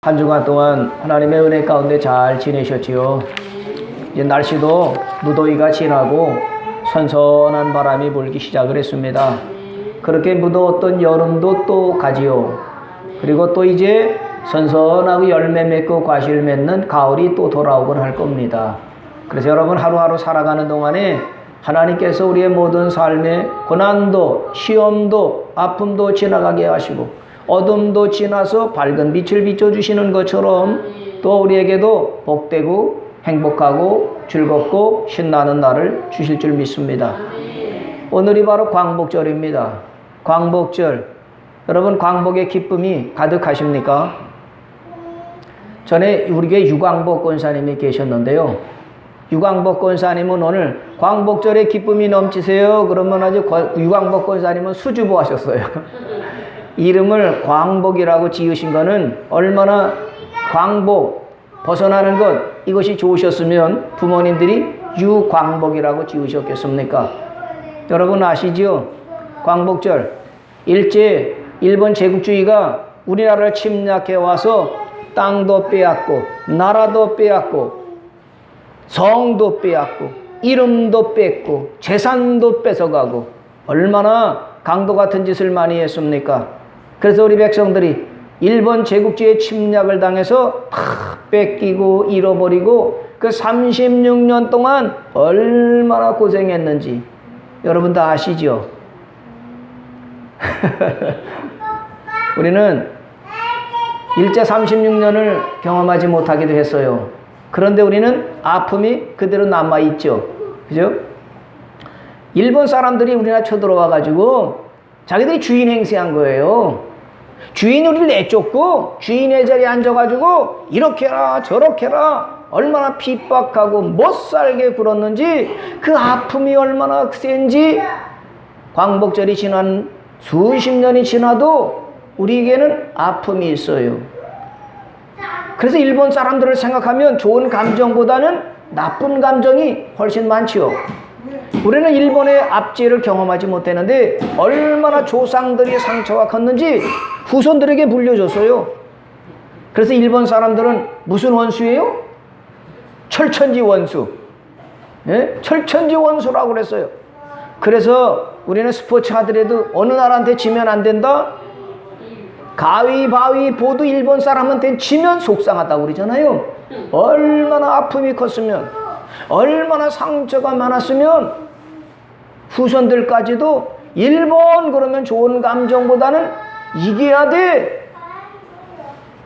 한 주간 동안 하나님의 은혜 가운데 잘 지내셨지요? 이제 날씨도 무더위가 지나고 선선한 바람이 불기 시작을 했습니다. 그렇게 무더웠던 여름도 또 가지요. 그리고 또 이제 선선하고 열매 맺고 과실 맺는 가을이 또 돌아오곤 할 겁니다. 그래서 여러분 하루하루 살아가는 동안에 하나님께서 우리의 모든 삶의 고난도, 시험도, 아픔도 지나가게 하시고 어둠도 지나서 밝은 빛을 비춰주시는 것처럼 또 우리에게도 복되고 행복하고 즐겁고 신나는 날을 주실 줄 믿습니다. 오늘이 바로 광복절입니다. 광복절. 여러분 광복의 기쁨이 가득하십니까? 전에 우리에게 유광복 권사님이 계셨는데요. 유광복 권사님은 오늘 광복절에 기쁨이 넘치세요. 그러면 아주 유광복 권사님은 수주보 하셨어요. 이름을 광복이라고 지으신 거는 얼마나 광복, 벗어나는 것, 이것이 좋으셨으면 부모님들이 유광복이라고 지으셨겠습니까? 여러분 아시죠? 광복절, 일제 일본 제국주의가 우리나라를 침략해 와서 땅도 빼앗고 나라도 빼앗고 성도 빼앗고 이름도 뺏고 재산도 뺏어가고 얼마나 강도 같은 짓을 많이 했습니까? 그래서 우리 백성들이 일본 제국주의의 침략을 당해서 다 뺏기고 잃어버리고 그 36년 동안 얼마나 고생했는지 여러분 다 아시죠? 우리는 일제 36년을 경험하지 못하기도 했어요. 그런데 우리는 아픔이 그대로 남아있죠. 그죠? 일본 사람들이 우리나라 쳐들어와 가지고 자기들이 주인 행세한 거예요. 주인이 우리를 내쫓고 주인의 자리에 앉아가지고 이렇게 해라 저렇게 해라 얼마나 핍박하고 못살게 굴었는지 그 아픔이 얼마나 센지 광복절이 지난 수십 년이 지나도 우리에게는 아픔이 있어요. 그래서 일본 사람들을 생각하면 좋은 감정보다는 나쁜 감정이 훨씬 많지요. 우리는 일본의 압제를 경험하지 못했는데 얼마나 조상들이 상처가 컸는지 후손들에게 물려줬어요. 그래서 일본 사람들은 무슨 원수예요? 철천지 원수. 예? 철천지 원수라고 그랬어요. 그래서 우리는 스포츠 하더라도 어느 나라한테 지면 안 된다? 가위바위 보도 일본 사람한테 지면 속상하다고 그러잖아요. 얼마나 아픔이 컸으면 얼마나 상처가 많았으면 후손들까지도 일본 그러면 좋은 감정보다는 이겨야 돼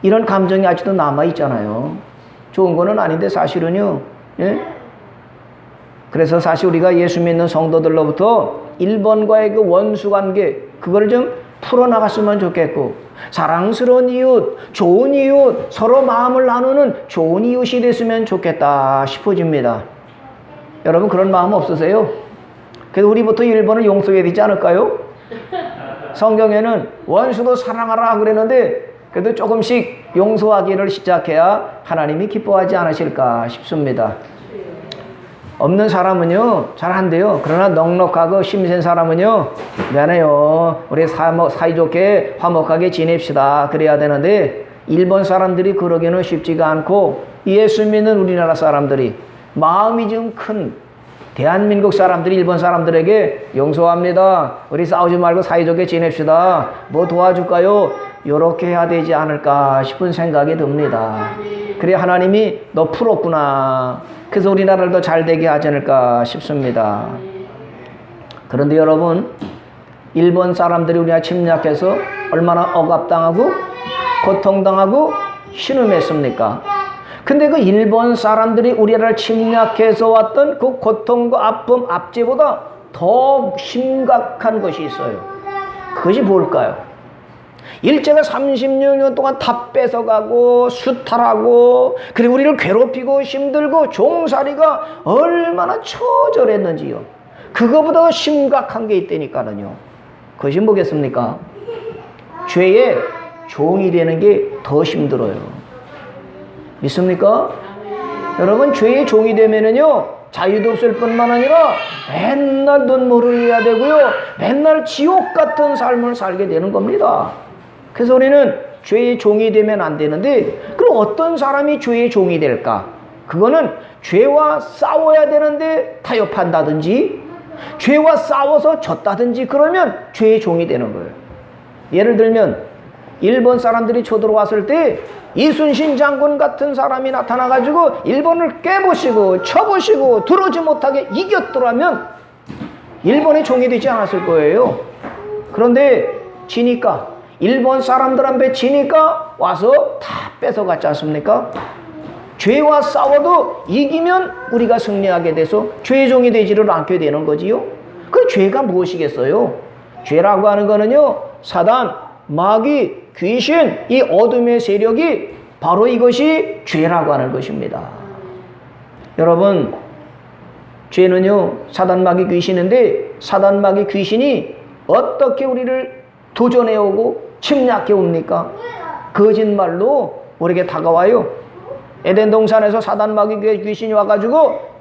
이런 감정이 아직도 남아있잖아요. 좋은 거는 아닌데 사실은요. 예? 그래서 사실 우리가 예수 믿는 성도들로부터 일본과의 그 원수관계 그걸 좀 풀어나갔으면 좋겠고 사랑스러운 이웃, 좋은 이웃, 서로 마음을 나누는 좋은 이웃이 됐으면 좋겠다 싶어집니다. 여러분 그런 마음 없으세요? 그래도 우리부터 일본을 용서해야 되지 않을까요? 성경에는 원수도 사랑하라 그랬는데 그래도 조금씩 용서하기를 시작해야 하나님이 기뻐하지 않으실까 싶습니다. 없는 사람은요 잘한대요. 그러나 넉넉하고 힘센 사람은요 미안해요. 우리 사이좋게 화목하게 지냅시다 그래야 되는데 일본 사람들이 그러기는 쉽지가 않고 예수 믿는 우리나라 사람들이 마음이 좀 큰 대한민국 사람들이 일본 사람들에게 용서합니다. 우리 싸우지 말고 사이좋게 지냅시다. 뭐 도와줄까요? 이렇게 해야 되지 않을까 싶은 생각이 듭니다. 그래 하나님이 너 풀었구나. 그래서 우리나라를 더 잘 되게 하지 않을까 싶습니다. 그런데 여러분 일본 사람들이 우리나라 침략해서 얼마나 억압당하고 고통당하고 신음했습니까? 근데 그 일본 사람들이 우리나라를 침략해서 왔던 그 고통과 아픔, 압제보다 더 심각한 것이 있어요. 그것이 뭘까요? 일제가 36년 동안 다 뺏어가고 수탈하고 그리고 우리를 괴롭히고 힘들고 종살이가 얼마나 처절했는지요. 그거보다 더 심각한 게 있다니까요. 그것이 뭐겠습니까? 죄의 종이 되는 게 더 힘들어요. 믿습니까? 여러분 죄의 종이 되면은요 자유도 없을 뿐만 아니라 맨날 눈물을 흘려야 되고요 맨날 지옥 같은 삶을 살게 되는 겁니다. 그래서 우리는 죄의 종이 되면 안 되는데, 그럼 어떤 사람이 죄의 종이 될까? 그거는 죄와 싸워야 되는데 타협한다든지, 죄와 싸워서 졌다든지, 그러면 죄의 종이 되는 거예요. 예를 들면 일본 사람들이 쳐들어왔을 때 이순신 장군 같은 사람이 나타나가지고 일본을 깨부시고 쳐부시고 들어오지 못하게 이겼더라면 일본의 종이 되지 않았을 거예요. 그런데 지니까, 일본 사람들한테 지니까 와서 다 뺏어갔지 않습니까? 죄와 싸워도 이기면 우리가 승리하게 돼서 죄의 종이 되지를 않게 되는 거지요. 그 죄가 무엇이겠어요? 죄라고 하는 거는요, 사단, 마귀, 귀신, 이 어둠의 세력이 바로 이것이 죄라고 하는 것입니다. 여러분, 죄는요, 사단, 마귀, 귀신인데, 사단, 마귀, 귀신이 어떻게 우리를 도전해오고 침략해 옵니까? 거짓말로 우리에게 다가와요. 에덴 동산에서 사단, 마귀, 귀신이 와가지고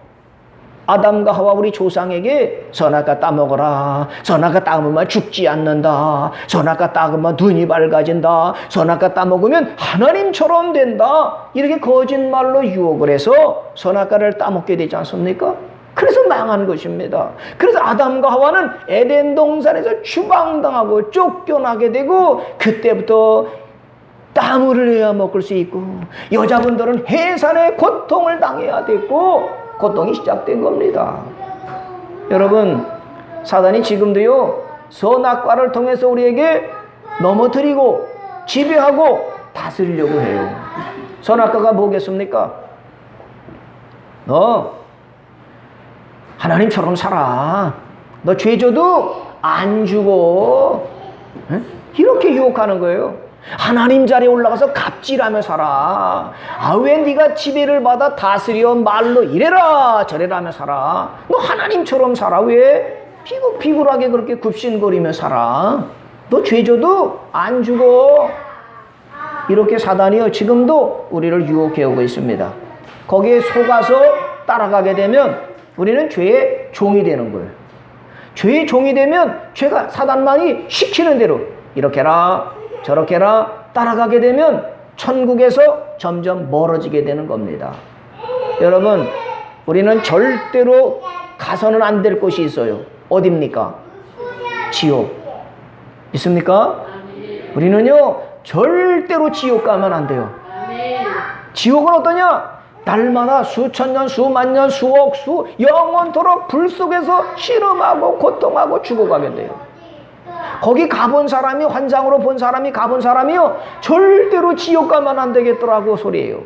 아담과 하와 우리 조상에게 선악과 따먹어라. 선악과 따먹으면 죽지 않는다. 선악과 따먹으면 눈이 밝아진다. 선악과 따먹으면 하나님처럼 된다. 이렇게 거짓말로 유혹을 해서 선악과를 따먹게 되지 않습니까? 그래서 망한 것입니다. 그래서 아담과 하와는 에덴 동산에서 추방당하고 쫓겨나게 되고, 그때부터 땀을 흘려야 먹을 수 있고, 여자분들은 해산의 고통을 당해야 됐고, 고통이 시작된 겁니다. 여러분, 사단이 지금도요, 선악과를 통해서 우리에게 넘어뜨리고 지배하고 다스리려고 해요. 선악과가 뭐겠습니까? 너 하나님처럼 살아. 너 죄져도 안 죽어. 이렇게 유혹하는 거예요. 하나님 자리에 올라가서 갑질하며 살아. 왜 네가 지배를 받아 다스려 말로 이래라 저래라 하며 살아. 너 하나님처럼 살아. 왜 피굴피굴하게 그렇게 굽신거리며 살아. 너 죄져도 안 죽어. 이렇게 사단이요, 지금도 우리를 유혹해오고 있습니다. 거기에 속아서 따라가게 되면 우리는 죄의 종이 되는 거예요. 죄의 종이 되면 죄가, 사단만이 시키는 대로 이렇게 해라 저렇게 해라 따라가게 되면 천국에서 점점 멀어지게 되는 겁니다. 여러분, 우리는 절대로 가서는 안 될 곳이 있어요. 어디입니까? 지옥. 있습니까? 우리는요, 절대로 지옥 가면 안 돼요. 지옥은 어떠냐? 날마다 수천 년, 수만 년, 수억, 영원토록 불 속에서 실험하고 고통하고 죽어가게 돼요. 거기 가본 사람이, 환상으로 본 사람이 가본 사람이요, 절대로 지옥 가면 안 되겠더라고 소리예요.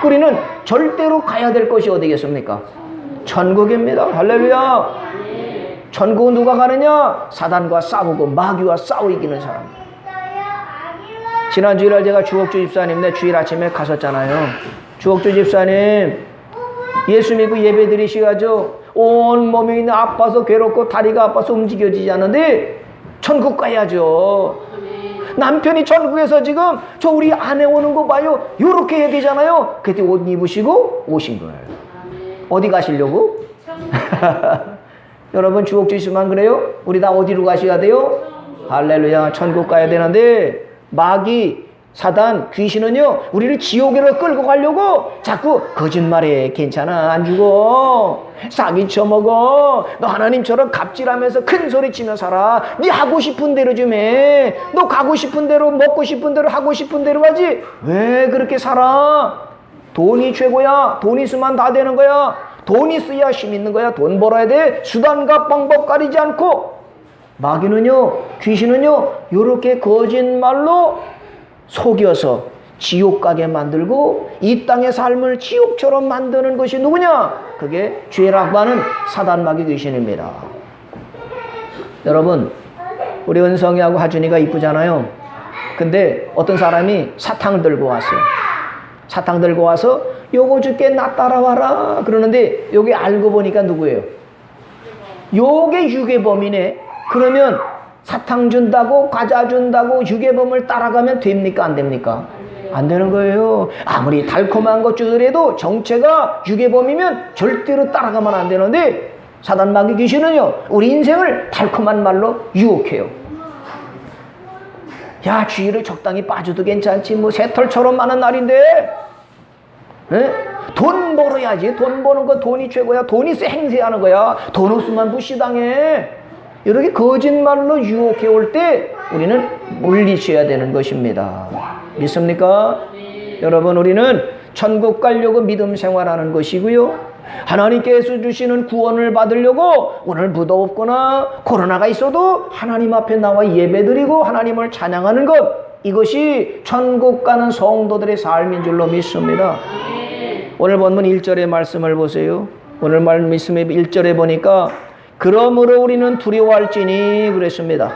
우리는 절대로 가야 될 곳이 어디겠습니까? 천국입니다. 할렐루야. 천국은 누가 가느냐? 사단과 싸우고 마귀와 싸워 이기는 사람. 지난 주일날 제가 주옥주 집사님 주일 아침에 갔었잖아요. 주옥주 집사님 예수 믿고 예배 드리시가지고 온 몸이 아파서 괴롭고 다리가 아파서 움직여지지 않는데 천국 가야죠. 남편이 천국에서 지금 저 우리 아내 오는 거 봐요, 요렇게 해야 되잖아요. 그때 옷 입으시고 오신 거예요. 어디 가시려고? 여러분, 주옥주 있으면 그래요? 우리 다 어디로 가셔야 돼요? 할렐루야. 천국 가야 되는데 마귀, 사단, 귀신은요, 우리를 지옥으로 끌고 가려고 자꾸 거짓말해. 괜찮아, 안 죽어. 사기 쳐먹어. 너 하나님처럼 갑질하면서 큰 소리 치며 살아. 네 하고 싶은 대로 좀 해. 너 가고 싶은 대로, 먹고 싶은 대로, 하고 싶은 대로 하지. 왜 그렇게 살아? 돈이 최고야. 돈 있으면 다 되는 거야. 돈 있어야 힘 있는 거야. 돈 벌어야 돼. 수단과 방법 가리지 않고. 마귀는요, 귀신은요, 요렇게 거짓말로 속여서 지옥 가게 만들고 이 땅의 삶을 지옥처럼 만드는 것이 누구냐? 그게 죄라고 하는 사단, 마귀, 귀신입니다. 여러분, 우리 은성이하고 하준이가 이쁘잖아요. 근데 어떤 사람이 사탕을 들고 왔어요. 사탕 들고 와서 요거 줄게, 나 따라와라 그러는데 여기 알고 보니까 누구예요? 요게 유괴범이네. 그러면 사탕 준다고, 과자 준다고 유괴범을 따라가면 됩니까? 안 됩니까? 안 되는 거예요. 아무리 달콤한 것 주더라도 정체가 유괴범이면 절대로 따라가면 안 되는데, 사단, 마귀, 귀신은요, 우리 인생을 달콤한 말로 유혹해요. 야, 주일을 적당히 빠져도 괜찮지. 뭐 새털처럼 많은 날인데. 에? 돈 벌어야지. 돈 버는 거 돈이 최고야. 돈이 행세하는 거야. 돈 없으면 무시당해. 이렇게 거짓말로 유혹해 올 때 우리는 물리쳐야 되는 것입니다. 믿습니까? 여러분, 우리는 천국 가려고 믿음 생활하는 것이고요. 하나님께서 주시는 구원을 받으려고 오늘 무도 없거나 코로나가 있어도 하나님 앞에 나와 예배드리고 하나님을 찬양하는 것, 이것이 천국 가는 성도들의 삶인 줄로 믿습니다. 오늘 본문 1절의 말씀을 보세요. 오늘 말씀의 1절에 보니까 그러므로 우리는 두려워할지니 그랬습니다.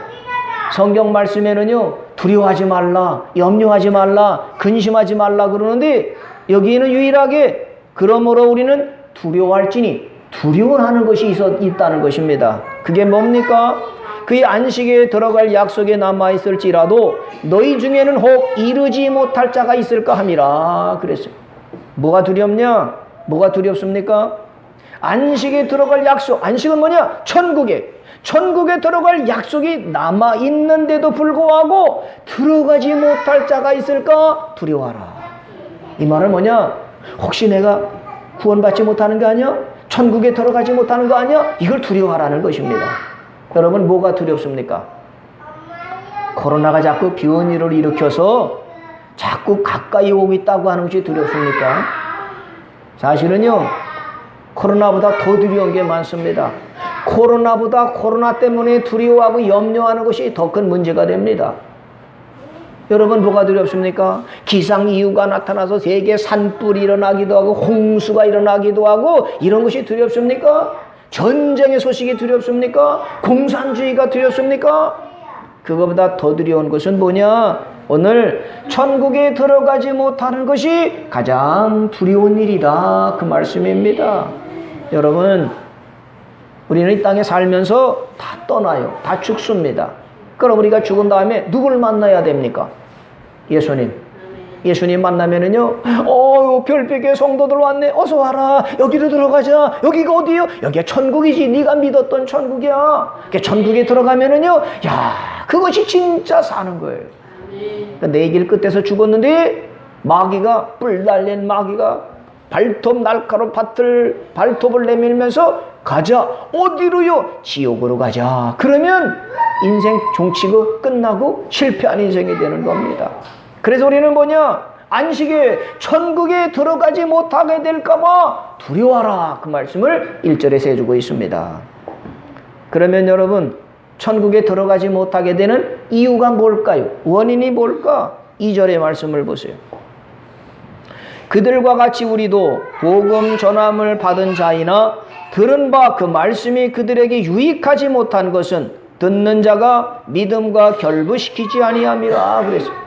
성경 말씀에는요, 두려워하지 말라, 염려하지 말라, 근심하지 말라 그러는데 여기에는 유일하게 그러므로 우리는 두려워할지니, 두려워하는 것이 있다는 것입니다. 그게 뭡니까? 그의 안식에 들어갈 약속에 남아있을지라도 너희 중에는 혹 이르지 못할 자가 있을까 함이라 그랬어요. 뭐가 두렵냐? 뭐가 두렵습니까? 안식에 들어갈 약속. 안식은 뭐냐? 천국에 들어갈 약속이 남아있는데도 불구하고 들어가지 못할 자가 있을까? 두려워하라. 이 말은 뭐냐? 혹시 내가 구원받지 못하는 거 아니야? 천국에 들어가지 못하는 거 아니야? 이걸 두려워하라는 것입니다. 여러분, 뭐가 두렵습니까? 코로나가 자꾸 변이를 일으켜서 자꾸 가까이 오고 있다고 하는 것이 두렵습니까? 사실은요, 코로나보다 더 두려운 게 많습니다. 코로나보다 코로나 때문에 두려워하고 염려하는 것이 더 큰 문제가 됩니다. 여러분, 뭐가 두렵습니까? 기상이유가 나타나서 세계 산불이 일어나기도 하고 홍수가 일어나기도 하고 이런 것이 두렵습니까? 전쟁의 소식이 두렵습니까? 공산주의가 두렵습니까? 그거보다 더 두려운 것은 뭐냐? 오늘 천국에 들어가지 못하는 것이 가장 두려운 일이다, 그 말씀입니다. 여러분, 우리는 이 땅에 살면서 다 떠나요. 다 죽습니다. 그럼 우리가 죽은 다음에 누굴 만나야 됩니까? 예수님 만나면은요, 별빛의 성도들 왔네. 어서 와라. 여기로 들어가자. 여기가 어디요? 여기가 천국이지. 네가 믿었던 천국이야. 천국에 들어가면은요, 야, 그것이 진짜 사는 거예요. 그러니까 내 길 끝에서 죽었는데 마귀가, 뿔 달린 마귀가 발톱 날카로운 발톱을 내밀면서 가자. 어디로요? 지옥으로 가자. 그러면 인생 종치고 끝나고 실패한 인생이 되는 겁니다. 그래서 우리는 뭐냐? 안식에 천국에 들어가지 못하게 될까봐 두려워하라, 그 말씀을 1절에서 해주고 있습니다. 그러면 여러분, 천국에 들어가지 못하게 되는 이유가 뭘까요? 원인이 뭘까? 2절의 말씀을 보세요. 그들과 같이 우리도 복음 전함을 받은 자이나 들은 바 그 말씀이 그들에게 유익하지 못한 것은 듣는 자가 믿음과 결부시키지 아니함이라 그랬어요.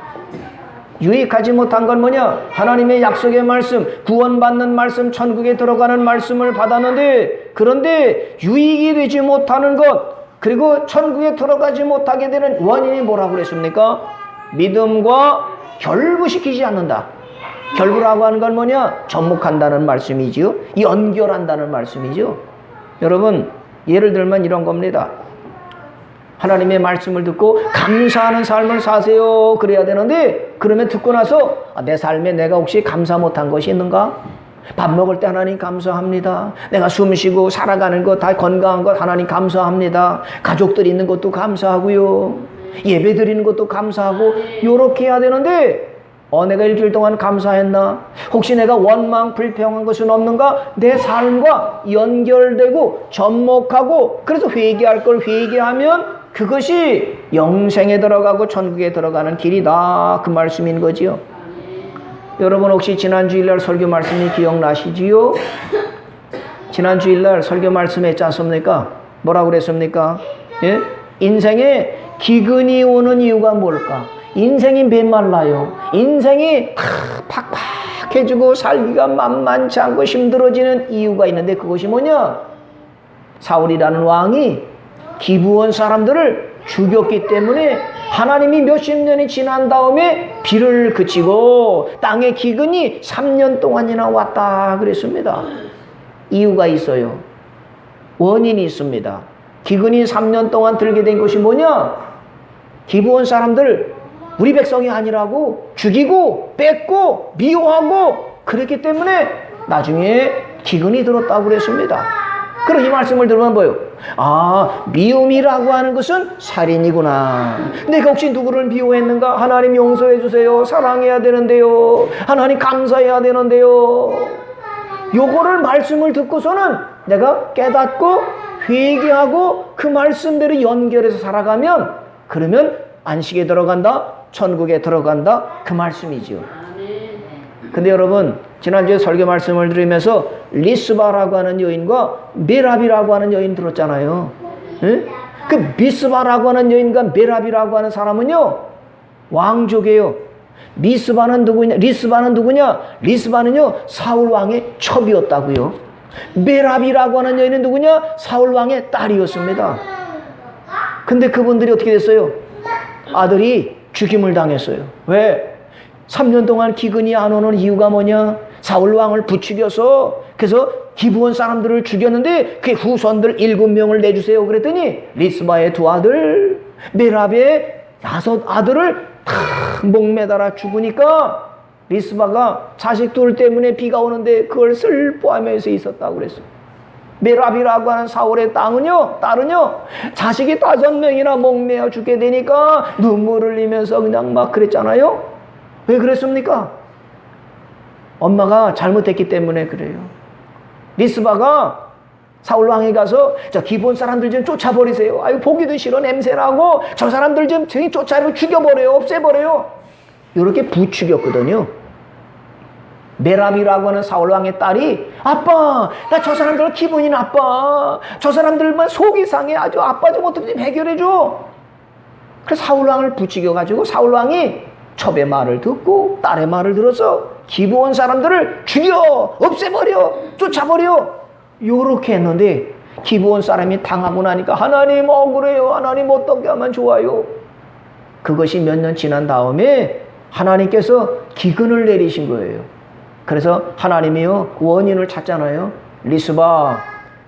유익하지 못한 건 뭐냐? 하나님의 약속의 말씀, 구원받는 말씀, 천국에 들어가는 말씀을 받았는데, 그런데 유익이 되지 못하는 것, 그리고 천국에 들어가지 못하게 되는 원인이 뭐라고 그랬습니까? 믿음과 결부시키지 않는다. 결부라고 하는 건 뭐냐? 접목한다는 말씀이지요. 연결한다는 말씀이죠. 여러분, 예를 들면 이런 겁니다. 하나님의 말씀을 듣고 감사하는 삶을 사세요, 그래야 되는데, 그러면 듣고 나서 내 삶에 내가 혹시 감사 못한 것이 있는가? 밥 먹을 때 하나님 감사합니다. 내가 숨 쉬고 살아가는 것, 다 건강한 것 하나님 감사합니다. 가족들 있는 것도 감사하고요. 예배 드리는 것도 감사하고, 요렇게 해야 되는데, 내가 일주일 동안 감사했나? 혹시 내가 원망, 불평한 것은 없는가? 내 삶과 연결되고 접목하고, 그래서 회개할 걸 회개하면 그것이 영생에 들어가고 천국에 들어가는 길이다, 그 말씀인 거지요. 여러분, 혹시 지난 주일날 설교 말씀이 기억나시지요? 지난 주일날 설교 말씀했지 않습니까? 뭐라고 그랬습니까? 예? 인생에 기근이 오는 이유가 뭘까? 인생이 메말라요. 인생이 팍팍해지고 살기가 만만치 않고 힘들어지는 이유가 있는데, 그것이 뭐냐? 사울이라는 왕이 기브온 사람들을 죽였기 때문에 하나님이 몇십 년이 지난 다음에 비를 그치고 땅의 기근이 3년 동안이나 왔다 그랬습니다. 이유가 있어요. 원인이 있습니다. 기근이 3년 동안 들게 된 것이 뭐냐? 기브온 사람들 우리 백성이 아니라고 죽이고 뺏고 미워하고 그랬기 때문에 나중에 기근이 들었다고 그랬습니다. 그럼 이 말씀을 들으면 뭐예요? 아, 미움이라고 하는 것은 살인이구나. 내가 혹시 누구를 미워했는가? 하나님 용서해 주세요. 사랑해야 되는데요. 하나님 감사해야 되는데요. 요거를 말씀을 듣고서는 내가 깨닫고 회개하고 그 말씀대로 연결해서 살아가면, 그러면 안식에 들어간다, 천국에 들어간다, 그 말씀이죠. 근데 여러분, 지난주에 설교 말씀을 들으면서 리스바라고 하는 여인과 메랍이라고 하는 여인 들었잖아요. 예? 그 미스바라고 하는 여인과 메랍이라고 하는 사람은요, 왕족이에요. 리스바는 누구냐? 리스바는요, 사울 왕의 첩이었다고요. 메랍이라고 하는 여인은 누구냐? 사울 왕의 딸이었습니다. 근데 그분들이 어떻게 됐어요? 아들이 죽임을 당했어요. 왜? 3년 동안 기근이 안 오는 이유가 뭐냐? 사울 왕을 부추겨서, 그래서 기브온 사람들을 죽였는데 그 후손들 7명을 내주세요 그랬더니 리스바의 2아들, 메랍의 6아들을 다 목매달아 죽으니까 리스바가 자식들 때문에 비가 오는데 그걸 슬퍼하면서 있었다고 그랬어요. 메랍이라고 하는 사울의 딸은요, 자식이 5명이나 목매어 죽게 되니까 눈물을 흘리면서 그냥 막 그랬잖아요. 왜 그랬습니까? 엄마가 잘못했기 때문에 그래요. 리스바가 사울 왕에 가서 저 기브온 사람들 좀 쫓아버리세요. 아유, 보기도 싫어, 냄새나고 저 사람들 좀 쫓아내고 죽여버려요, 없애버려요. 이렇게 부추겼거든요. 메랍이라고 하는 사울 왕의 딸이, 아빠, 나 저 사람들 기분이 나빠. 저 사람들만 속이 상해. 아주 아빠 좀 어떻게 좀 해결해줘. 그래서 사울 왕을 부추겨가지고 사울 왕이 첩의 말을 듣고 딸의 말을 들어서 기브온 사람들을 죽여, 없애버려, 쫓아버려. 요렇게 했는데 기브온 사람이 당하고 나니까 하나님 억울해요. 하나님 어떻게 하면 좋아요. 그것이 몇 년 지난 다음에 하나님께서 기근을 내리신 거예요. 그래서 하나님이요, 원인을 찾잖아요. 리스바,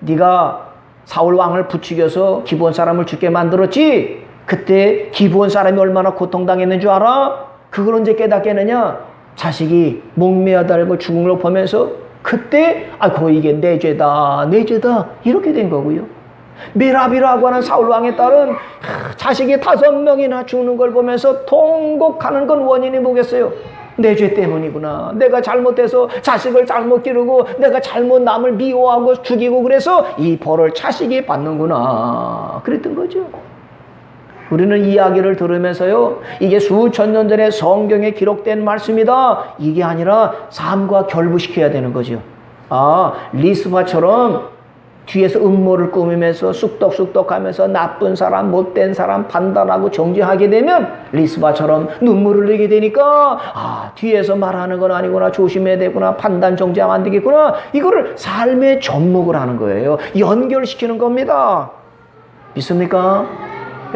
네가 사울 왕을 부추겨서 기브온 사람을 죽게 만들었지? 그때 기브온 사람이 얼마나 고통당했는 줄 알아? 그걸 언제 깨닫겠느냐? 자식이 목매어 달고 죽은 걸 보면서 그때 아이고 이게 내 죄다 이렇게 된 거고요. 메랍이라고 하는 사울 왕의 딸은 자식이 5명이나 죽는 걸 보면서 통곡하는 건 원인이 뭐겠어요? 내 죄 때문이구나. 내가 잘못해서 자식을 잘못 기르고 내가 잘못 남을 미워하고 죽이고 그래서 이 벌을 자식이 받는구나. 그랬던 거죠. 우리는 이야기를 들으면서요, 이게 수천 년 전에 성경에 기록된 말씀이다, 이게 아니라 삶과 결부시켜야 되는 거죠. 아, 리스바처럼 뒤에서 음모를 꾸미면서 쑥덕쑥덕하면서 나쁜 사람, 못된 사람 판단하고 정죄하게 되면 리스바처럼 눈물을 흘리게 되니까 아, 뒤에서 말하는 건 아니구나, 조심해야 되구나, 판단 정죄하면 안 되겠구나. 이거를 삶의 접목을 하는 거예요. 연결시키는 겁니다. 믿습니까?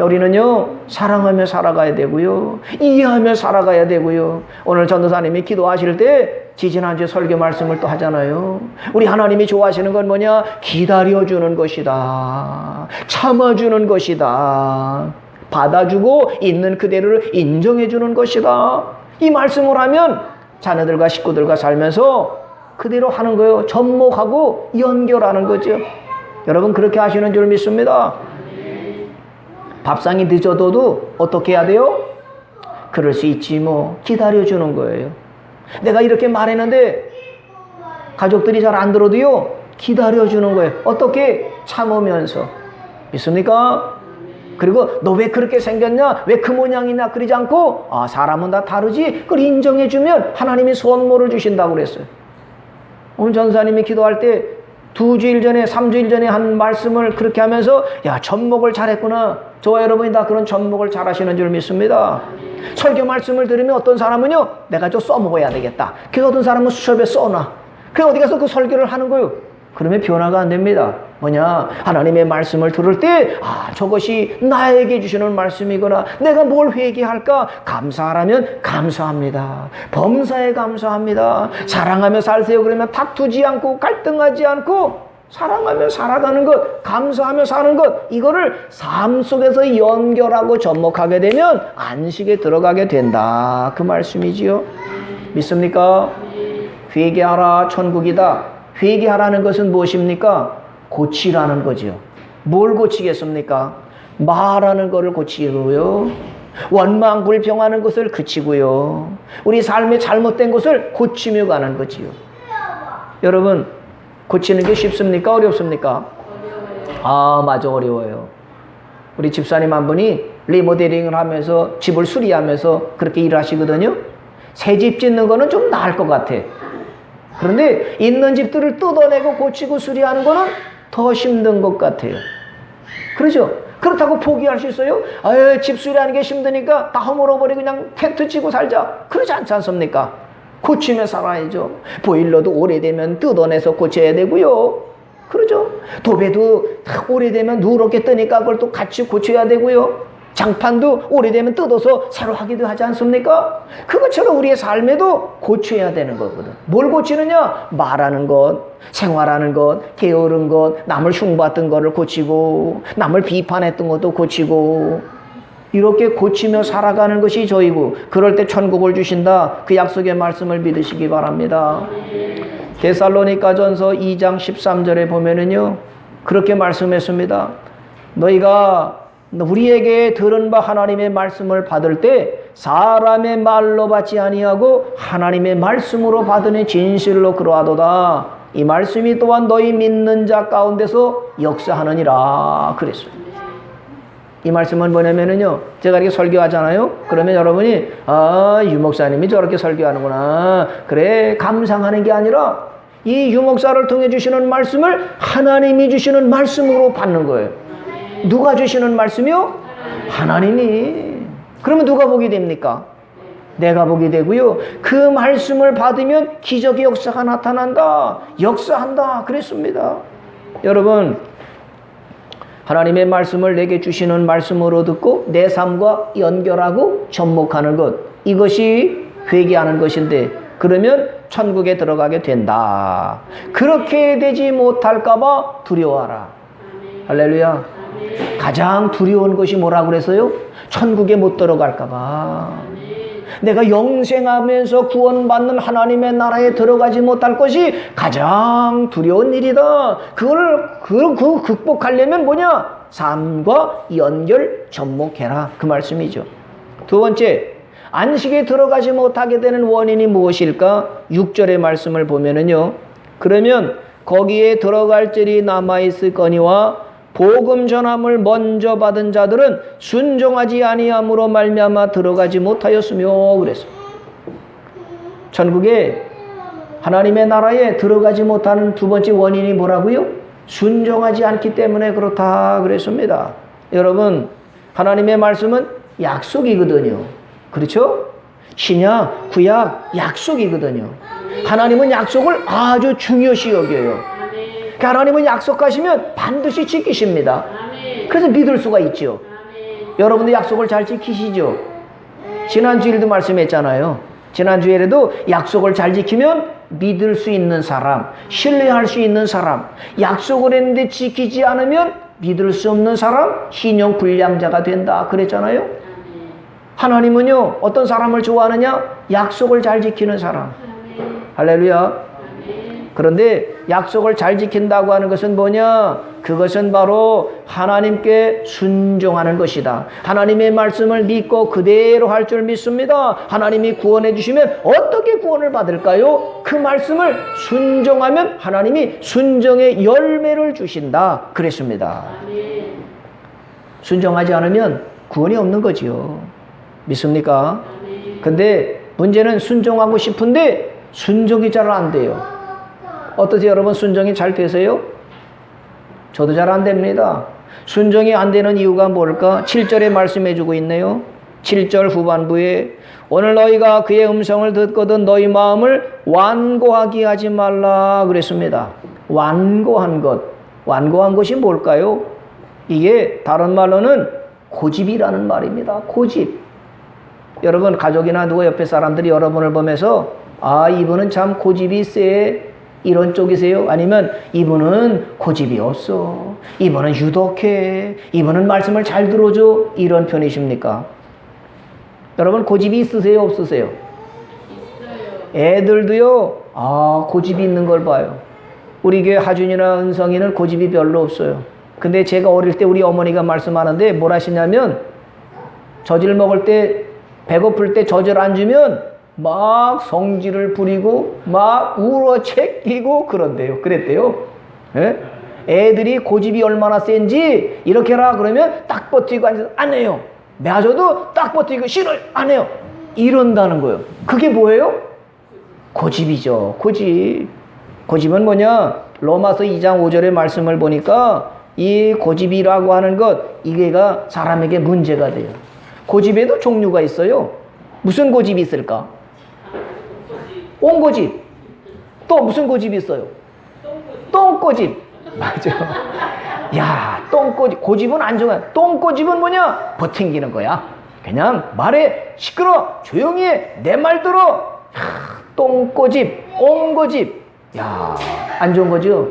우리는요, 사랑하며 살아가야 되고요, 이해하며 살아가야 되고요. 오늘 전도사님이 기도하실 때 지지난주에 설교 말씀을 또 하잖아요. 우리 하나님이 좋아하시는 건 뭐냐? 기다려주는 것이다, 참아주는 것이다, 받아주고 있는 그대로를 인정해주는 것이다. 이 말씀을 하면 자녀들과 식구들과 살면서 그대로 하는 거예요. 접목하고 연결하는 거죠. 여러분 그렇게 하시는 줄 믿습니다. 밥상이 늦어도 어떻게 해야 돼요? 그럴 수 있지 뭐, 기다려주는 거예요. 내가 이렇게 말했는데 가족들이 잘 안 들어도요, 기다려주는 거예요. 어떻게? 참으면서. 믿습니까? 그리고 너 왜 그렇게 생겼냐? 왜 그 모양이냐? 그러지 않고 아, 사람은 다 다르지? 그걸 인정해주면 하나님이 선물을 주신다고 그랬어요. 오늘 전사님이 기도할 때 2주일 전에 3주일 전에 한 말씀을 그렇게 하면서 야, 접목을 잘했구나. 저와 여러분이 다 그런 접목을 잘하시는 줄 믿습니다. 설교 말씀을 들으면 어떤 사람은요, 내가 좀 써먹어야 되겠다. 그래서 어떤 사람은 수첩에 써놔. 그래서 어디 가서 그 설교를 하는 거예요. 그러면 변화가 안 됩니다. 뭐냐? 하나님의 말씀을 들을 때 아, 저것이 나에게 주시는 말씀이구나. 내가 뭘 회개할까? 감사하라면 감사합니다. 범사에 감사합니다. 사랑하며 살세요. 그러면 다투지 않고 갈등하지 않고 사랑하며 살아가는 것, 감사하며 사는 것, 이거를 삶 속에서 연결하고 접목하게 되면 안식에 들어가게 된다. 그 말씀이지요. 믿습니까? 회개하라, 천국이다. 회개하라는 것은 무엇입니까? 고치라는 거지요. 뭘 고치겠습니까? 말하는 것을 고치고요. 원망, 불평하는 것을 그치고요. 우리 삶의 잘못된 것을 고치며 가는 거지요. 여러분, 고치는 게 쉽습니까? 어렵습니까? 맞아, 어려워요. 우리 집사님 한 분이 리모델링을 하면서 집을 수리하면서 그렇게 일하시거든요. 새 집 짓는 거는 좀 나을 것 같아. 그런데 있는 집들을 뜯어내고 고치고 수리하는 거는 더 힘든 것 같아요. 그렇죠? 그렇다고 포기할 수 있어요? 집 수리하는 게 힘드니까 다 허물어버리고 그냥 텐트 치고 살자. 그러지 않지 않습니까? 고치며 살아야죠. 보일러도 오래되면 뜯어내서 고쳐야 되고요. 그러죠? 도배도 오래되면 누렇게 뜨니까 그걸 또 같이 고쳐야 되고요. 장판도 오래되면 뜯어서 새로 하기도 하지 않습니까? 그것처럼 우리의 삶에도 고쳐야 되는 거거든. 뭘 고치느냐? 말하는 것, 생활하는 것, 게으른 것, 남을 흉봤던 거를 고치고, 남을 비판했던 것도 고치고, 이렇게 고치며 살아가는 것이 저희고, 그럴 때 천국을 주신다. 그 약속의 말씀을 믿으시기 바랍니다. 데살로니가전서 2장 13절에 보면은요, 그렇게 말씀했습니다. 너희가 우리에게 들은 바 하나님의 말씀을 받을 때 사람의 말로 받지 아니하고 하나님의 말씀으로 받으니 진실로 그러하도다. 이 말씀이 또한 너희 믿는 자 가운데서 역사하느니라 그랬습니다. 이 말씀은 뭐냐면요, 제가 이렇게 설교하잖아요. 그러면 여러분이 유 목사님이 저렇게 설교하는구나, 그래, 감상하는 게 아니라 이 유 목사를 통해 주시는 말씀을 하나님이 주시는 말씀으로 받는 거예요. 누가 주시는 말씀이요? 하나님이. 그러면 누가 보게 됩니까? 내가 보게 되고요. 그 말씀을 받으면 기적의 역사가 나타난다. 역사한다. 그랬습니다. 여러분, 하나님의 말씀을 내게 주시는 말씀으로 듣고 내 삶과 연결하고 접목하는 것, 이것이 회개하는 것인데, 그러면 천국에 들어가게 된다. 그렇게 되지 못할까 봐 두려워하라. 할렐루야. 가장 두려운 것이 뭐라고 그랬어요? 천국에 못 들어갈까 봐. 내가 영생하면서 구원받는 하나님의 나라에 들어가지 못할 것이 가장 두려운 일이다. 그걸 극복하려면 뭐냐? 삶과 연결, 접목해라. 그 말씀이죠. 두 번째, 안식에 들어가지 못하게 되는 원인이 무엇일까? 6절의 말씀을 보면은요, 그러면 거기에 들어갈 줄이 남아있을거니와 복음 전함을 먼저 받은 자들은 순종하지 아니함으로 말미암아 들어가지 못하였으며 그랬습니다. 천국에, 하나님의 나라에 들어가지 못하는 두 번째 원인이 뭐라고요? 순종하지 않기 때문에 그렇다 그랬습니다. 여러분, 하나님의 말씀은 약속이거든요. 그렇죠? 신약, 구약, 약속이거든요. 하나님은 약속을 아주 중요시 여겨요. 하나님은 약속하시면 반드시 지키십니다. 그래서 믿을 수가 있죠. 여러분도 약속을 잘 지키시죠? 지난주일도 말씀했잖아요. 지난주에도 약속을 잘 지키면 믿을 수 있는 사람, 신뢰할 수 있는 사람, 약속을 했는데 지키지 않으면 믿을 수 없는 사람, 신용 불량자가 된다 그랬잖아요. 하나님은요, 어떤 사람을 좋아하느냐? 약속을 잘 지키는 사람. 할렐루야. 그런데 약속을 잘 지킨다고 하는 것은 뭐냐? 그것은 바로 하나님께 순종하는 것이다. 하나님의 말씀을 믿고 그대로 할 줄 믿습니다. 하나님이 구원해 주시면 어떻게 구원을 받을까요? 그 말씀을 순종하면 하나님이 순종의 열매를 주신다 그랬습니다. 순종하지 않으면 구원이 없는 거지요. 믿습니까? 근데 문제는 순종하고 싶은데 순종이 잘 안 돼요. 어떠세요, 여러분? 순종이 잘 되세요? 저도 잘 안 됩니다. 순종이 안 되는 이유가 뭘까? 7절에 말씀해 주고 있네요. 7절 후반부에 오늘 너희가 그의 음성을 듣거든 너희 마음을 완고하게 하지 말라 그랬습니다. 완고한 것. 완고한 것이 뭘까요? 이게 다른 말로는 고집이라는 말입니다. 고집. 여러분, 가족이나 누구 옆에 사람들이 여러분을 보면서 이분은 참 고집이 세. 이런 쪽이세요? 아니면 이분은 고집이 없어, 이분은 유독해, 이분은 말씀을 잘 들어줘, 이런 편이십니까? 여러분 고집이 있으세요? 없으세요? 애들도요, 고집이 있는 걸 봐요. 우리 교회 하준이나 은성이는 고집이 별로 없어요. 근데 제가 어릴 때 우리 어머니가 말씀하는데 뭘 하시냐면, 젖을 먹을 때, 배고플 때 젖을 안 주면 막 성질을 부리고 막 울어 채끼고 그랬대요. 예? 애들이 고집이 얼마나 센지, 이렇게 해라 그러면 딱 버티고 앉아서 안 해요. 매줘도 딱 버티고 싫어요, 안 해요. 이런다는 거예요. 그게 뭐예요? 고집이죠. 고집은 뭐냐? 로마서 2장 5절의 말씀을 보니까 이 고집이라고 하는 것, 이게가 사람에게 문제가 돼요. 고집에도 종류가 있어요. 무슨 고집이 있을까? 옹고집. 또 무슨 고집이 있어요? 똥고집. 맞아. 야, 똥고집. 고집은 안정한. 똥고집은 뭐냐? 버팅기는 거야. 그냥 말해, 시끄러, 조용히 해, 내 말 들어. 똥고집, 옹고집. 야, 안 좋은 거죠?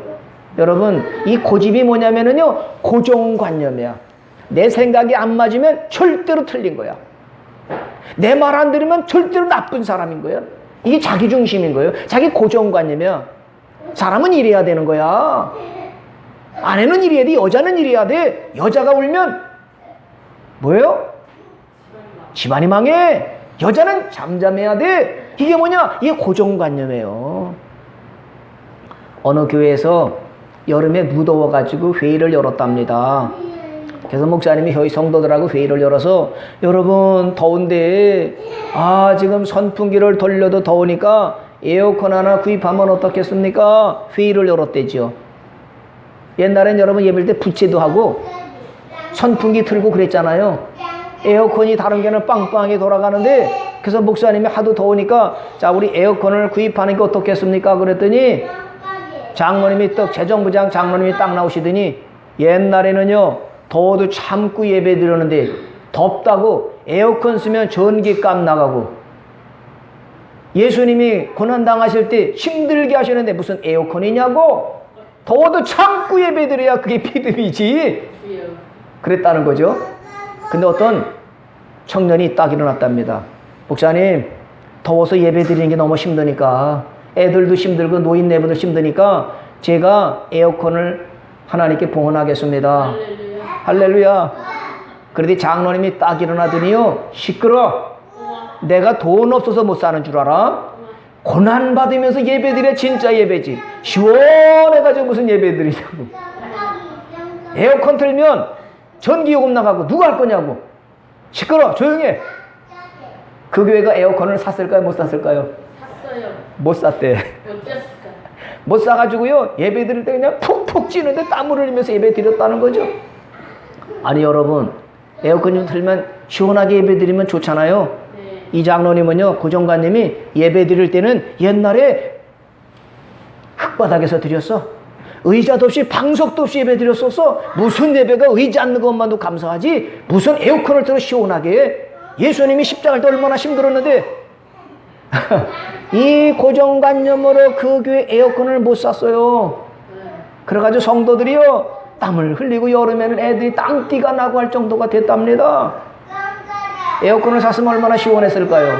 여러분, 이 고집이 뭐냐면은요, 고정관념이야. 내 생각이 안 맞으면 절대로 틀린 거야. 내 말 안 들으면 절대로 나쁜 사람인 거야. 이게 자기중심인 거예요. 자기 고정관념이야. 사람은 이래야 되는 거야. 아내는 이래야 돼. 여자는 이래야 돼. 여자가 울면 뭐예요? 집안이 망해. 여자는 잠잠해야 돼. 이게 뭐냐? 이게 고정관념이에요. 어느 교회에서 여름에 무더워가지고 회의를 열었답니다. 그래서 목사님이 저희 성도들하고 회의를 열어서, 여러분 더운데 지금 선풍기를 돌려도 더우니까 에어컨 하나 구입하면 어떻겠습니까? 회의를 열었대죠. 옛날엔 여러분 예배할 때 부채도 하고 선풍기 틀고 그랬잖아요. 에어컨이 다른 게는 빵빵하게 돌아가는데, 그래서 목사님이 하도 더우니까 자, 우리 에어컨을 구입하는 게 어떻겠습니까? 그랬더니 장로님이 재정부장 장로님이 딱 나오시더니, 옛날에는요 더워도 참고 예배 드렸는데 덥다고 에어컨 쓰면 전기값 나가고, 예수님이 고난당하실 때 힘들게 하시는데 무슨 에어컨이냐고, 더워도 참고 예배 드려야 그게 믿음이지, 그랬다는 거죠. 근데 어떤 청년이 딱 일어났답니다. 목사님, 더워서 예배 드리는 게 너무 힘드니까, 애들도 힘들고 노인네분도 힘드니까 제가 에어컨을 하나님께 봉헌하겠습니다. 할렐루야. 그러더니 장로님이 딱 일어나더니요, 시끄러, 내가 돈 없어서 못 사는 줄 알아? 고난받으면서 예배드려 진짜 예배지, 시원해가지고 무슨 예배드리냐고. 에어컨 틀면 전기요금 나가고 누가 할 거냐고. 시끄러, 조용해. 그 교회가 에어컨을 샀을까요? 못 샀을까요? 샀어요. 못 샀대. 어땠을까? 못 사가지고요, 예배 드릴 때 그냥 푹푹 찌는데 땀을 흘리면서 예배 드렸다는 거죠. 아니 여러분, 에어컨 좀 틀면 시원하게 예배 드리면 좋잖아요. 네. 이 장로님은요, 고정관님이 예배 드릴 때는 옛날에 흙바닥에서 드렸어. 의자도 없이 방석도 없이 예배 드렸었어. 무슨 예배가 의자 앉는 것만도 감사하지, 무슨 에어컨을 틀어 시원하게 해. 예수님이 십자가를 때 얼마나 힘들었는데 이 고정관념으로 그 교회 에어컨을 못 샀어요. 그래가지고 성도들이요, 땀을 흘리고 여름에는 애들이 땀띠가 나고 할 정도가 됐답니다. 에어컨을 샀으면 얼마나 시원했을까요?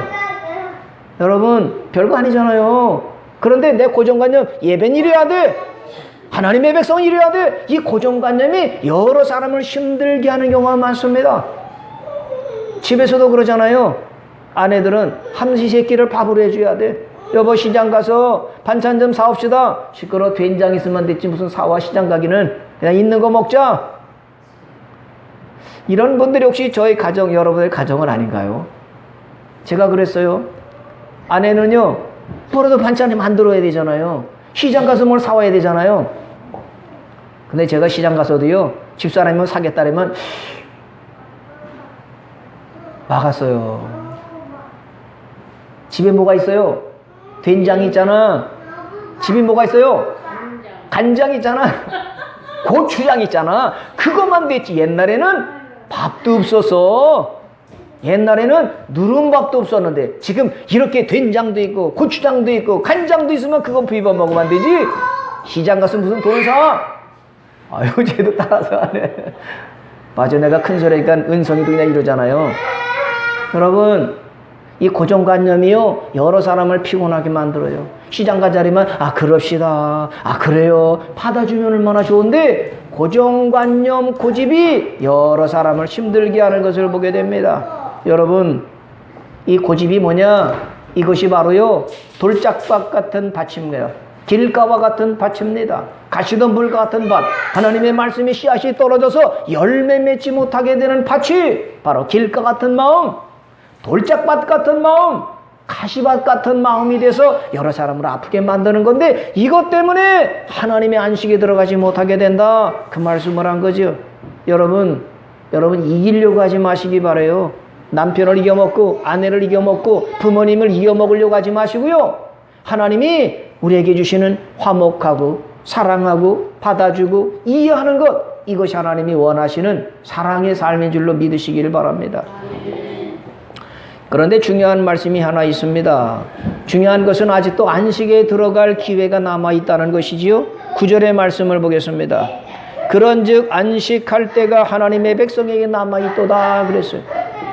여러분, 별거 아니잖아요. 그런데 내 고정관념, 예배는 이래야 돼, 하나님의 백성은 이래야 돼, 이 고정관념이 여러 사람을 힘들게 하는 경우가 많습니다. 집에서도 그러잖아요. 아내들은 함시세끼를 밥으로 해줘야 돼. 여보, 시장 가서 반찬 좀 사옵시다. 시끄러, 된장 있으면 됐지 무슨 사와, 시장 가기는. 그냥 있는 거 먹자. 이런 분들이 혹시 저희 가정, 여러분의 가정은 아닌가요? 제가 그랬어요. 아내는요, 뭐라도 반찬을 만들어야 되잖아요. 시장 가서 뭘 사와야 되잖아요. 근데 제가 시장 가서도요, 집사람이면 사겠다라면 막았어요. 집에 뭐가 있어요? 된장 있잖아. 집에 뭐가 있어요? 간장 있잖아. 고추장 있잖아. 그것만 됐지. 옛날에는 밥도 없어서 옛날에는 누른밥도 없었는데 지금 이렇게 된장도 있고 고추장도 있고 간장도 있으면 그거 비벼 먹으면 안 되지. 시장 가서 무슨 돈 사? 아유, 쟤도 따라서 하네. 맞아, 내가 큰 소리니까 은성이도 그냥 이러잖아요. 여러분, 이 고정관념이요, 여러 사람을 피곤하게 만들어요. 시장 가자리만, 그럽시다. 그래요. 받아주면 얼마나 좋은데, 고정관념, 고집이 여러 사람을 힘들게 하는 것을 보게 됩니다. 여러분, 이 고집이 뭐냐? 이것이 바로요, 돌짝밭 같은 밭입니다. 길가와 같은 밭입니다. 가시던 물과 같은 밭, 하나님의 말씀이 씨앗이 떨어져서 열매 맺지 못하게 되는 밭이 바로 길가 같은 마음, 돌짝밭 같은 마음, 가시밭 같은 마음이 돼서 여러 사람을 아프게 만드는 건데, 이것 때문에 하나님의 안식에 들어가지 못하게 된다, 그 말씀을 한 거죠. 여러분 이기려고 하지 마시기 바라요. 남편을 이겨먹고 아내를 이겨먹고 부모님을 이겨먹으려고 하지 마시고요, 하나님이 우리에게 주시는 화목하고 사랑하고 받아주고 이해하는 것, 이것이 하나님이 원하시는 사랑의 삶인 줄로 믿으시기를 바랍니다. 그런데 중요한 말씀이 하나 있습니다. 중요한 것은 아직도 안식에 들어갈 기회가 남아있다는 것이지요. 9절의 말씀을 보겠습니다. 그런즉 안식할 때가 하나님의 백성에게 남아있도다 그랬어요.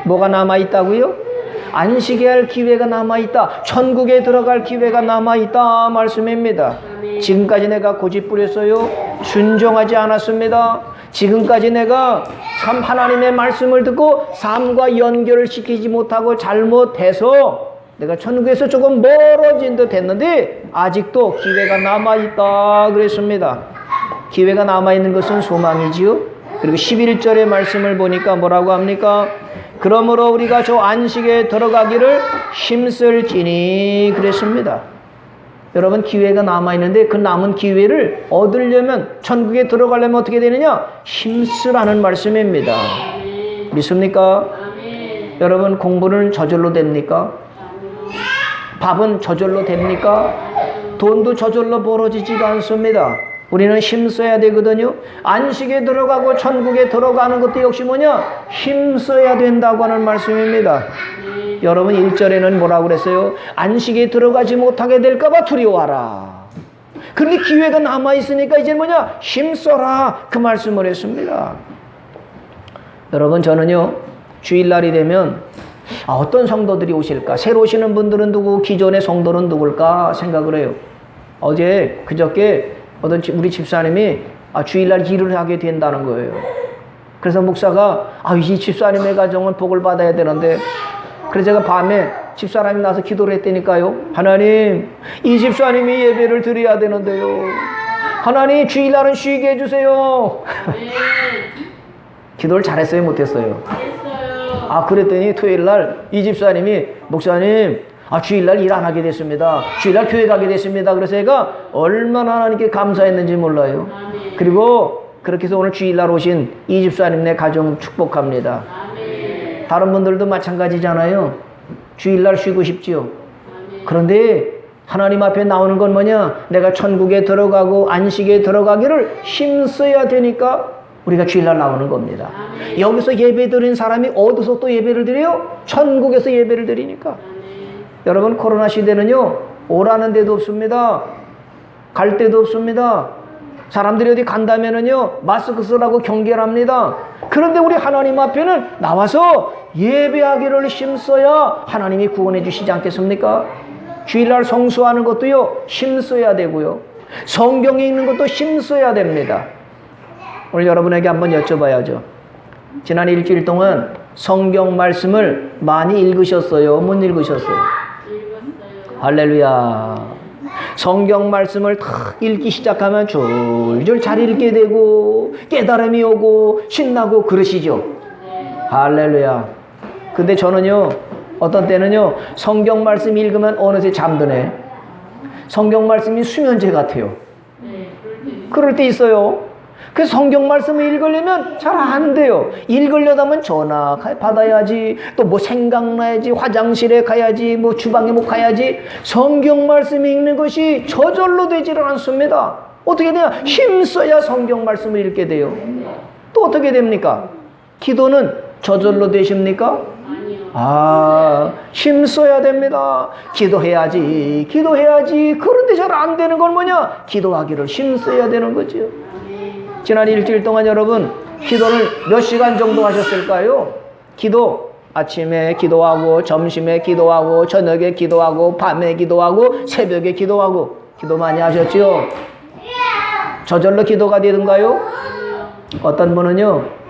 뭐가 남아있다고요? 안식에 할 기회가 남아있다. 천국에 들어갈 기회가 남아있다 말씀입니다. 지금까지 내가 고집 부렸어요. 순종하지 않았습니다. 지금까지 내가 참 하나님의 말씀을 듣고 삶과 연결을 시키지 못하고 잘못해서 내가 천국에서 조금 멀어진 듯 했는데 아직도 기회가 남아있다 그랬습니다. 기회가 남아있는 것은 소망이지요. 그리고 11절의 말씀을 보니까 뭐라고 합니까? 그러므로 우리가 저 안식에 들어가기를 힘쓸지니 그랬습니다. 여러분, 기회가 남아있는데 그 남은 기회를 얻으려면, 천국에 들어가려면 어떻게 되느냐? 힘쓰라는 말씀입니다. 믿습니까? 여러분, 공부는 저절로 됩니까? 밥은 저절로 됩니까? 돈도 저절로 벌어지지가 않습니다. 우리는 힘써야 되거든요. 안식에 들어가고 천국에 들어가는 것도 역시 뭐냐? 힘써야 된다고 하는 말씀입니다. 여러분, 1절에는 뭐라고 그랬어요? 안식에 들어가지 못하게 될까봐 두려워하라. 그런데 기회가 남아있으니까 이제 뭐냐? 힘써라, 그 말씀을 했습니다. 여러분, 저는요, 주일날이 되면 어떤 성도들이 오실까? 새로 오시는 분들은 누구, 기존의 성도는 누굴까 생각을 해요. 그저께 어떤 우리 집사님이 주일날 일을 하게 된다는 거예요. 그래서 목사가 이 집사님의 가정은 복을 받아야 되는데, 그래서 제가 밤에 집사람이 나서 기도를 했다니까요. 하나님, 이 집사님이 예배를 드려야 되는데요. 하나님, 주일날은 쉬게 해주세요. 기도를 잘했어요, 못했어요? 했어요. 그랬더니 토요일날 이 집사님이, 목사님, 주일날 일 안 하게 됐습니다. 주일날 교회 가게 됐습니다. 그래서 제가 얼마나 하나님께 감사했는지 몰라요. 그리고 그렇게 해서 오늘 주일날 오신 이 집사님네 가정 축복합니다. 다른 분들도 마찬가지잖아요. 주일날 쉬고 싶지요. 그런데 하나님 앞에 나오는 건 뭐냐? 내가 천국에 들어가고 안식에 들어가기를 힘써야 되니까 우리가 주일날 나오는 겁니다. 여기서 예배 드린 사람이 어디서 또 예배를 드려요? 천국에서 예배를 드리니까. 여러분, 코로나 시대는요, 오라는 데도 없습니다. 갈 데도 없습니다. 사람들이 어디 간다면은요, 마스크 쓰라고 경계를 합니다. 그런데 우리 하나님 앞에는 나와서 예배하기를 힘써야 하나님이 구원해 주시지 않겠습니까? 주일날 성수하는 것도요, 힘써야 되고요. 성경에 있는 것도 힘써야 됩니다. 오늘 여러분에게 한번 여쭤봐야죠. 지난 일주일 동안 성경 말씀을 많이 읽으셨어요? 못 읽으셨어요? 할렐루야. 성경 말씀을 다 읽기 시작하면 줄줄 잘 읽게 되고 깨달음이 오고 신나고 그러시죠? 할렐루야. 근데 저는요, 어떤 때는요, 성경 말씀 읽으면 어느새 잠드네. 성경 말씀이 수면제 같아요. 그럴 때 있어요. 그래서 성경 말씀을 읽으려면 잘 안 돼요. 읽으려다 하면 전화 받아야지, 또 뭐 생각나야지, 화장실에 가야지, 뭐 주방에 뭐 가야지. 성경 말씀 읽는 것이 저절로 되지를 않습니다. 어떻게 되냐? 힘써야 성경 말씀을 읽게 돼요. 또 어떻게 됩니까? 기도는 저절로 되십니까? 아니요. 힘써야 됩니다. 기도해야지. 그런데 잘 안 되는 건 뭐냐? 기도하기를 힘써야 되는 거죠. 지난 일주일 동안 여러분 기도를 몇 시간 정도 하셨을까요? 기도 아침에 기도하고 점심에 기도하고 저녁에 기도하고 밤에 기도하고 새벽에 기도하고 기도 많이 하셨죠? 저절로 기도가 되던가요? 어떤 분은요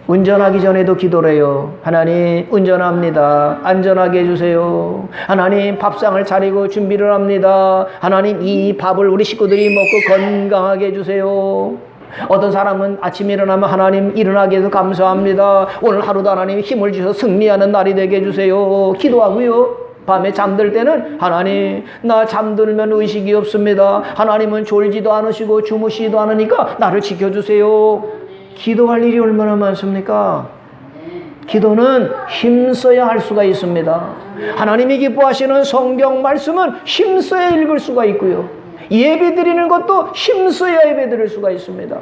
운전하기 전에도 기도를 해요. 하나님 운전합니다. 안전하게 해주세요. 하나님 밥상을 차리고 준비를 합니다. 하나님 이 밥을 우리 식구들이 먹고 건강하게 해주세요. 어떤 사람은 아침에 일어나면 하나님 일어나게 해서 감사합니다. 오늘 하루도 하나님 힘을 주셔서 승리하는 날이 되게 해주세요. 기도하고요. 밤에 잠들 때는 하나님 나 잠들면 의식이 없습니다. 하나님은 졸지도 않으시고 주무시지도 않으니까 나를 지켜주세요. 기도할 일이 얼마나 많습니까? 기도는 힘써야 할 수가 있습니다. 하나님이 기뻐하시는 성경 말씀은 힘써야 읽을 수가 있고요. 예배 드리는 것도 힘써야 예배 드릴 수가 있습니다.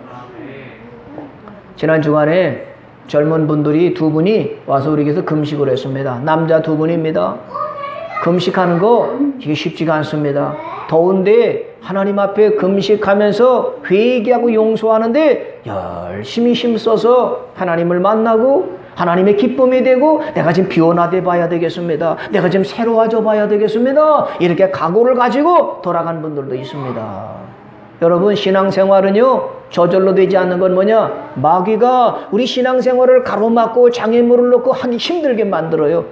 지난 주간에 젊은 분들이 두 분이 와서 우리에게서 금식을 했습니다. 남자 두 분입니다. 금식하는 거 이게 쉽지가 않습니다. 더운데 하나님 앞에 금식하면서 회개하고 용서하는데 열심히 힘써서 하나님을 만나고 하나님의 기쁨이 되고 내가 지금 변화돼 봐야 되겠습니다. 내가 지금 새로워져 봐야 되겠습니다. 이렇게 각오를 가지고 돌아간 분들도 있습니다. 여러분 신앙생활은요 저절로 되지 않는 건 뭐냐? 마귀가 우리 신앙생활을 가로막고 장애물을 놓고 하기 힘들게 만들어요.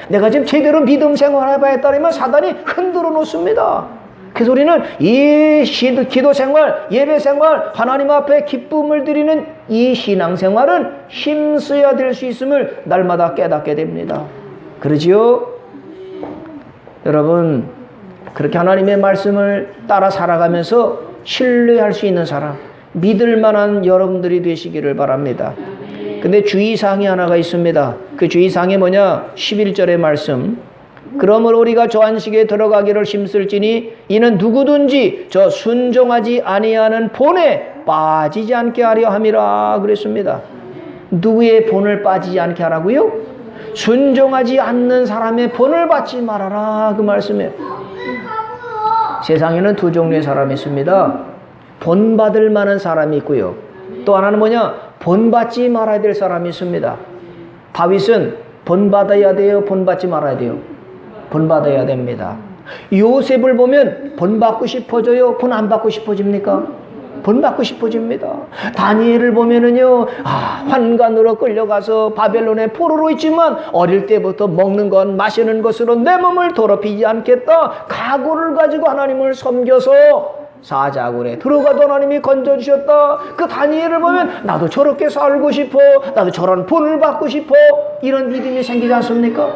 내가 지금 제대로 믿음 생활해봐야 했다면 사단이 흔들어 놓습니다. 그래서 우리는 이 기도 생활, 예배 생활, 하나님 앞에 기쁨을 드리는 이 신앙 생활은 힘써야 될 수 있음을 날마다 깨닫게 됩니다. 그러지요? 여러분, 그렇게 하나님의 말씀을 따라 살아가면서 신뢰할 수 있는 사람, 믿을 만한 여러분들이 되시기를 바랍니다. 근데 주의사항이 하나가 있습니다. 그 주의사항이 뭐냐? 11절의 말씀. 그러므로 우리가 저 안식에 들어가기를 힘쓸지니 이는 누구든지 저 순종하지 아니하는 본에 빠지지 않게 하려 함이라 그랬습니다. 누구의 본을 빠지지 않게 하라고요? 순종하지 않는 사람의 본을 받지 말아라 그 말씀이에요. 세상에는 두 종류의 사람이 있습니다. 본받을 만한 사람이 있고요. 또 하나는 뭐냐? 본받지 말아야 될 사람이 있습니다. 다윗은 본받아야 돼요? 본받지 말아야 돼요? 본받아야 됩니다. 요셉을 보면 본받고 싶어져요? 본 안 받고 싶어집니까? 본받고 싶어집니다. 다니엘을 보면은요, 환관으로 끌려가서 바벨론의 포로로 있지만 어릴 때부터 먹는 것, 마시는 것으로 내 몸을 더럽히지 않겠다. 각오를 가지고 하나님을 섬겨서 사자굴에 들어가도 하나님이 건져주셨다. 그 다니엘을 보면 나도 저렇게 살고 싶어. 나도 저런 본을 받고 싶어. 이런 믿음이 생기지 않습니까?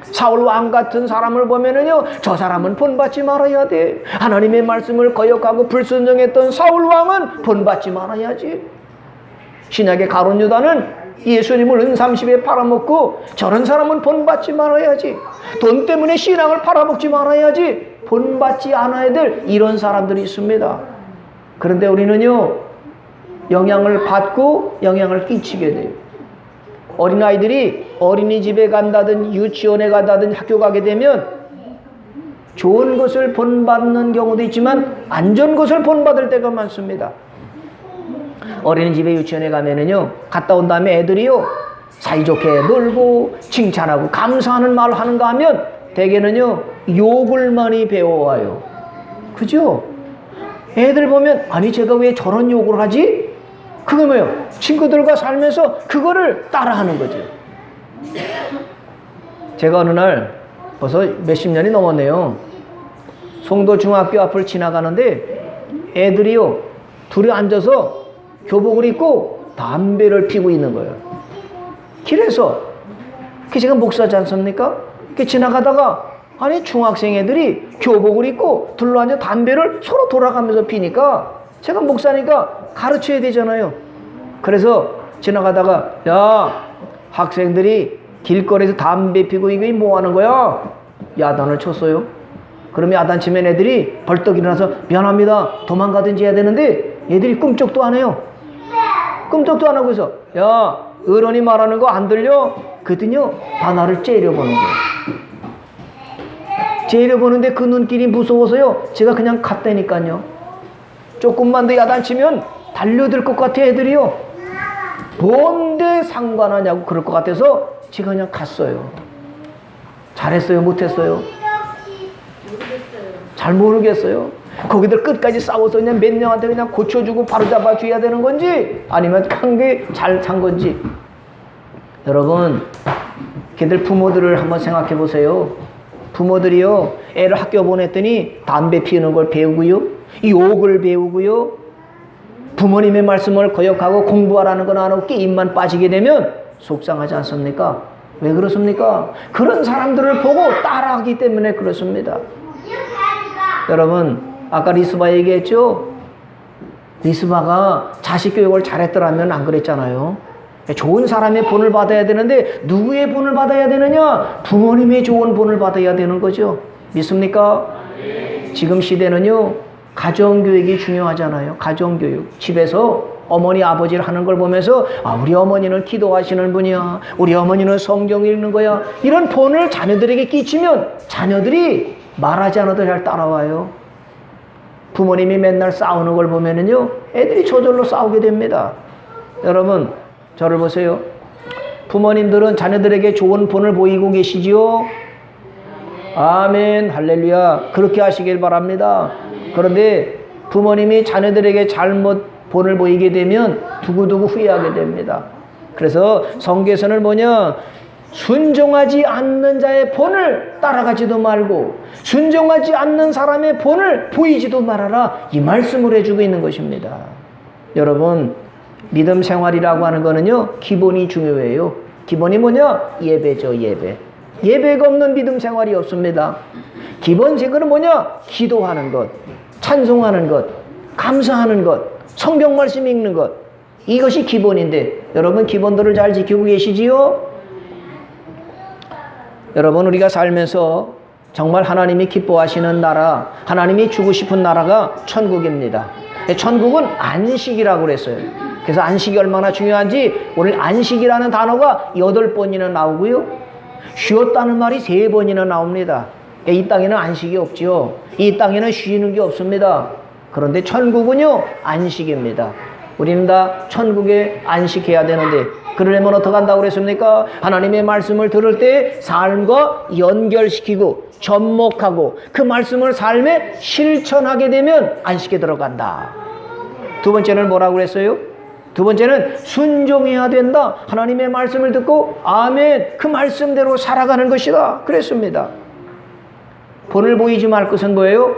사울 왕 같은 사람을 보면은요, 저 사람은 본받지 말아야 돼. 하나님의 말씀을 거역하고 불순종했던 사울 왕은 본받지 말아야지. 신약의 가룟 유다는 예수님을 은 30에 팔아먹고 저런 사람은 본받지 말아야지. 돈 때문에 신앙을 팔아먹지 말아야지. 본받지 않아야 될 이런 사람들이 있습니다. 그런데 우리는요, 영향을 받고 영향을 끼치게 돼요. 어린아이들이 어린이집에 간다든 유치원에 간다든 학교 가게 되면 좋은 것을 본받는 경우도 있지만 안 좋은 것을 본받을 때가 많습니다. 어린이집에 유치원에 가면은요, 갔다 온 다음에 애들이요, 사이좋게 놀고 칭찬하고 감사하는 말을 하는가 하면 대개는요, 욕을 많이 배워와요. 그죠? 애들 보면 아니 제가 왜 저런 욕을 하지? 그게 뭐예요? 친구들과 살면서 그거를 따라하는 거죠. 제가 어느 날 벌써 몇십 년이 넘었네요. 송도 중학교 앞을 지나가는데 애들이요, 둘이 앉아서 교복을 입고 담배를 피고 있는 거예요. 길에서. 그 제가 목사지 않습니까? 그 지나가다가 아니 중학생 애들이 교복을 입고 둘러앉아 담배를 서로 돌아가면서 피니까 제가 목사니까 가르쳐야 되잖아요. 그래서 지나가다가 야, 학생들이 길거리에서 담배 피고 이게 뭐 하는 거야? 야단을 쳤어요. 그러면 야단 치면 애들이 벌떡 일어나서 미안합니다, 도망가든지 해야 되는데 애들이 꿈쩍도 안 해요. 꿈쩍도 안 하고 있어. 야, 어른이 말하는 거 안 들려? 그랬더니요, 바나를 째려보는 거예요. 째려보는데 그 눈길이 무서워서요, 제가 그냥 갔다니까요. 조금만 더 야단치면 달려들 것 같아, 애들이요. 뭔데 상관하냐고 그럴 것 같아서 제가 그냥 갔어요. 잘했어요, 못했어요? 잘 모르겠어요. 거기들 끝까지 싸워서 그냥 몇 명한테 그냥 고쳐주고 바로 잡아줘야 되는 건지, 아니면 칸게 잘 산 건지. 여러분, 걔들 부모들을 한번 생각해 보세요. 부모들이요, 애를 학교 보냈더니 담배 피우는 걸 배우고요, 욕을 배우고요, 부모님의 말씀을 거역하고 공부하라는 건 안 하고 게임만 빠지게 되면 속상하지 않습니까? 왜 그렇습니까? 그런 사람들을 보고 따라하기 때문에 그렇습니다. 여러분, 아까 리스바 얘기했죠? 리스바가 자식 교육을 잘했더라면 안 그랬잖아요. 좋은 사람의 본을 받아야 되는데 누구의 본을 받아야 되느냐? 부모님의 좋은 본을 받아야 되는 거죠. 믿습니까? 지금 시대는요, 가정교육이 중요하잖아요. 가정교육. 집에서 어머니 아버지를 하는 걸 보면서, 아, 우리 어머니는 기도하시는 분이야, 우리 어머니는 성경 읽는 거야, 이런 본을 자녀들에게 끼치면 자녀들이 말하지 않아도 잘 따라와요. 부모님이 맨날 싸우는 걸 보면은요, 애들이 저절로 싸우게 됩니다. 여러분, 저를 보세요. 부모님들은 자녀들에게 좋은 본을 보이고 계시지요? 아멘, 할렐루야. 그렇게 하시길 바랍니다. 그런데 부모님이 자녀들에게 잘못 본을 보이게 되면 두고두고 후회하게 됩니다. 그래서 성경에서는 뭐냐? 순종하지 않는 자의 본을 따라가지도 말고 순종하지 않는 사람의 본을 보이지도 말아라, 이 말씀을 해주고 있는 것입니다. 여러분, 믿음 생활이라고 하는 거는요, 기본이 중요해요. 기본이 뭐냐? 예배죠, 예배. 예배가 없는 믿음 생활이 없습니다. 기본적으로 뭐냐? 기도하는 것, 찬송하는 것, 감사하는 것, 성경 말씀 읽는 것, 이것이 기본인데 여러분 기본들을 잘 지키고 계시지요? 여러분, 우리가 살면서 정말 하나님이 기뻐하시는 나라, 하나님이 주고 싶은 나라가 천국입니다. 천국은 안식이라고 그랬어요. 그래서 안식이 얼마나 중요한지 오늘 안식이라는 단어가 8번이나 나오고요, 쉬었다는 말이 3번이나 나옵니다. 이 땅에는 안식이 없죠. 이 땅에는 쉬는 게 없습니다. 그런데 천국은요, 안식입니다. 우리는 다 천국에 안식해야 되는데, 그러려면 어떻게 한다고 그랬습니까? 하나님의 말씀을 들을 때 삶과 연결시키고 접목하고 그 말씀을 삶에 실천하게 되면 안식에 들어간다. 두 번째는 뭐라고 그랬어요? 두 번째는 순종해야 된다. 하나님의 말씀을 듣고 아멘, 그 말씀대로 살아가는 것이다 그랬습니다. 본을 보이지 말 것은 뭐예요?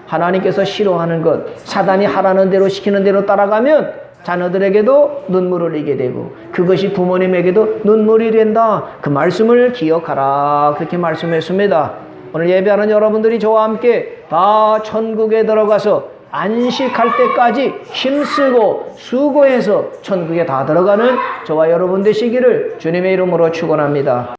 하나님께서 싫어하는 것, 사단이 하라는 대로 시키는 대로 따라가면 자녀들에게도 눈물을 흘리게 되고 그것이 부모님에게도 눈물이 된다. 그 말씀을 기억하라, 그렇게 말씀했습니다. 오늘 예배하는 여러분들이 저와 함께 다 천국에 들어가서 안식할 때까지 힘쓰고 수고해서 천국에 다 들어가는 저와 여러분 되시기를 주님의 이름으로 축원합니다.